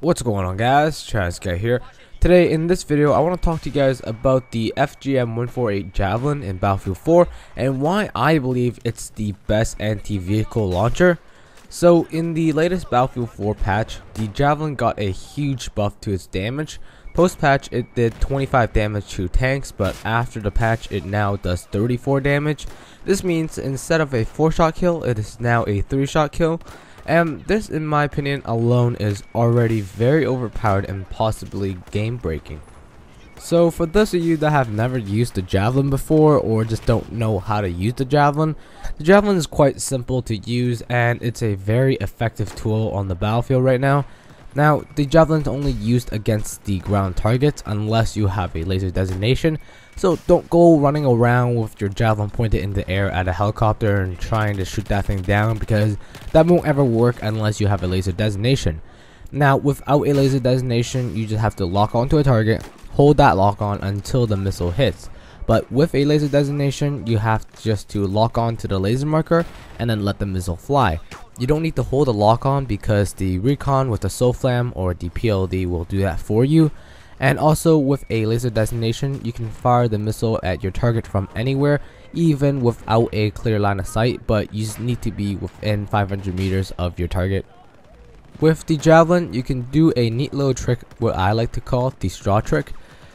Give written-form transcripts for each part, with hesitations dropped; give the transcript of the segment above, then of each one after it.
What's going on, guys? Chazguy here. Today in this video I want to talk to you guys about the FGM-148 Javelin in Battlefield 4 and why I believe it's the best anti-vehicle launcher. So in the latest Battlefield 4 patch, the Javelin got a huge buff to its damage. Post patch it did 25 damage to tanks, but after the patch it now does 34 damage. This means instead of a 4-shot kill, it is now a 3-shot kill. And this, in my opinion alone, is already very overpowered and possibly game breaking. So for those of you that have never used the Javelin before or just don't know how to use the Javelin is quite simple to use and it's a very effective tool on the battlefield right now. Now, the Javelin is only used against the ground targets unless you have a laser designation, so don't go running around with your Javelin pointed in the air at a helicopter and trying to shoot that thing down, because that won't ever work unless you have a laser designation. Now, without a laser designation, you just have to lock onto a target, hold that lock on until the missile hits. But with a laser designation, you have just to lock on to the laser marker and then let the missile fly. You don't need to hold a lock on because the recon with the SOFLAM or the PLD will do that for you. And also with a laser designation, you can fire the missile at your target from anywhere, even without a clear line of sight, but you just need to be within 500 meters of your target. With the Javelin, you can do a neat little trick, what I like to call the straw trick.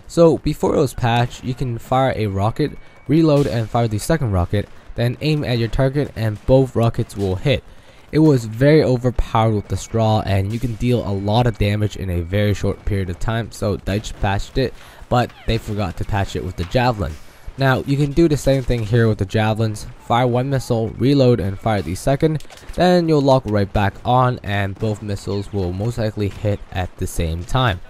So before it was patched, you can fire a rocket, reload and fire the second rocket, then aim at your target and both rockets will hit. It was very overpowered with the straw and you can deal a lot of damage in a very short period of time, so they just patched it, but they forgot to patch it with the Javelin. Now you can do the same thing here with the Javelins. Fire one missile, reload and fire the second, then you'll lock right back on and both missiles will most likely hit at the same time.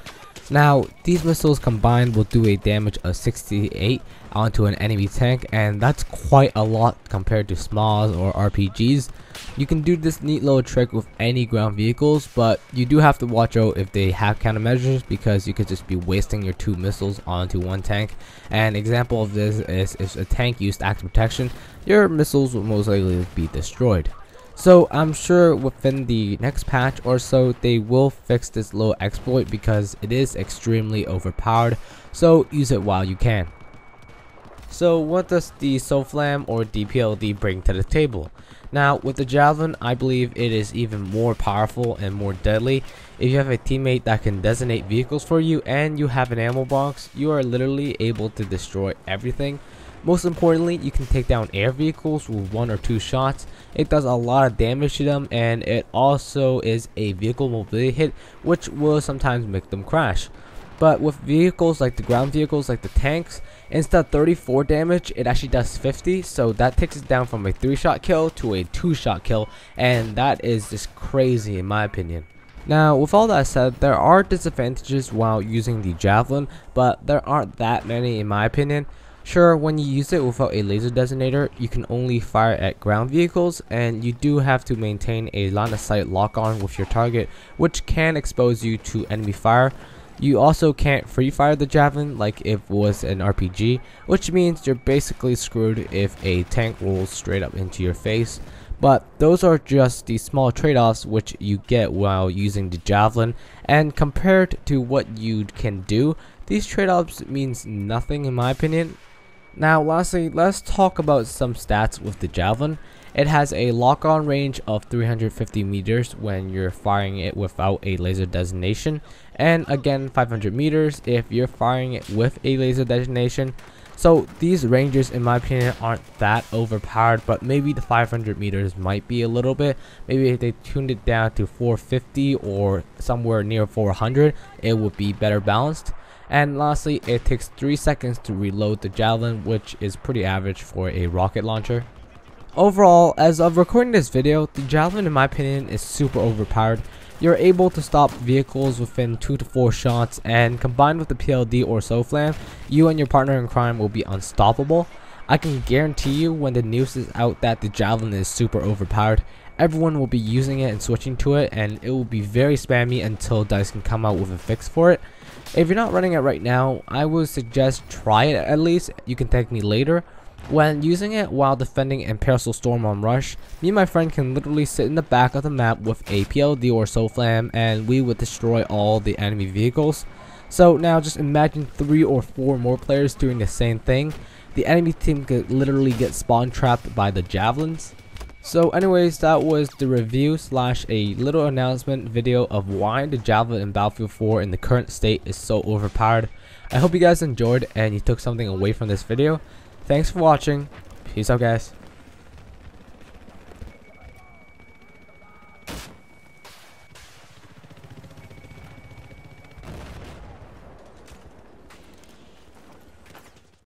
Now, these missiles combined will do a damage of 68 onto an enemy tank, and that's quite a lot compared to SMAs or RPGs. You can do this neat little trick with any ground vehicles, but you do have to watch out if they have countermeasures, because you could just be wasting your 2 missiles onto one tank. An example of this is if a tank used active protection, your missiles will most likely be destroyed. So I'm sure within the next patch or so they will fix this little exploit, because it is extremely overpowered, so use it while you can. So what does the SOFLAM or DPLD bring to the table? Now with the Javelin, I believe it is even more powerful and more deadly. If you have a teammate that can designate vehicles for you and you have an ammo box, you are literally able to destroy everything. Most importantly, you can take down air vehicles with 1 or 2 shots. It does a lot of damage to them, and it also is a vehicle mobility hit, which will sometimes make them crash. But with vehicles like the ground vehicles, like the tanks, instead of 34 damage, it actually does 50, so that takes it down from a 3-shot kill to a 2-shot kill, and that is just crazy in my opinion. Now, with all that said, there are disadvantages while using the Javelin, but there aren't that many in my opinion. Sure, when you use it without a laser designator, you can only fire at ground vehicles, and you do have to maintain a line of sight lock on with your target, which can expose you to enemy fire. You also can't free fire the Javelin like if it was an RPG, which means you're basically screwed if a tank rolls straight up into your face. But those are just the small trade-offs which you get while using the Javelin, and compared to what you can do, these trade-offs means nothing in my opinion. Now lastly, let's talk about some stats with the Javelin. It has a lock-on range of 350 meters when you're firing it without a laser designation, and again 500 meters if you're firing it with a laser designation. So these ranges in my opinion aren't that overpowered, but maybe the 500 meters might be a little bit. Maybe if they tuned it down to 450 or somewhere near 400, it would be better balanced. And lastly, it takes 3 seconds to reload the Javelin, which is pretty average for a rocket launcher. Overall, as of recording this video, the Javelin in my opinion is super overpowered. You're able to stop vehicles within 2 to 4 shots, and combined with the PLD or SOFLAM, you and your partner in crime will be unstoppable. I can guarantee you when the news is out that the Javelin is super overpowered, everyone will be using it and switching to it, and it will be very spammy until DICE can come out with a fix for it. If you're not running it right now, I would suggest try it at least. You can thank me later. When using it while defending Imperial Storm on Rush, me and my friend can literally sit in the back of the map with a PLD or SOFLAM and we would destroy all the enemy vehicles. So now just imagine 3 or 4 more players doing the same thing. The enemy team could literally get spawn trapped by the javelins. So anyways, that was the review slash a little announcement video of why the Javelin in Battlefield 4 in the current state is so overpowered. I hope you guys enjoyed and you took something away from this video. Thanks for watching. Peace out, guys.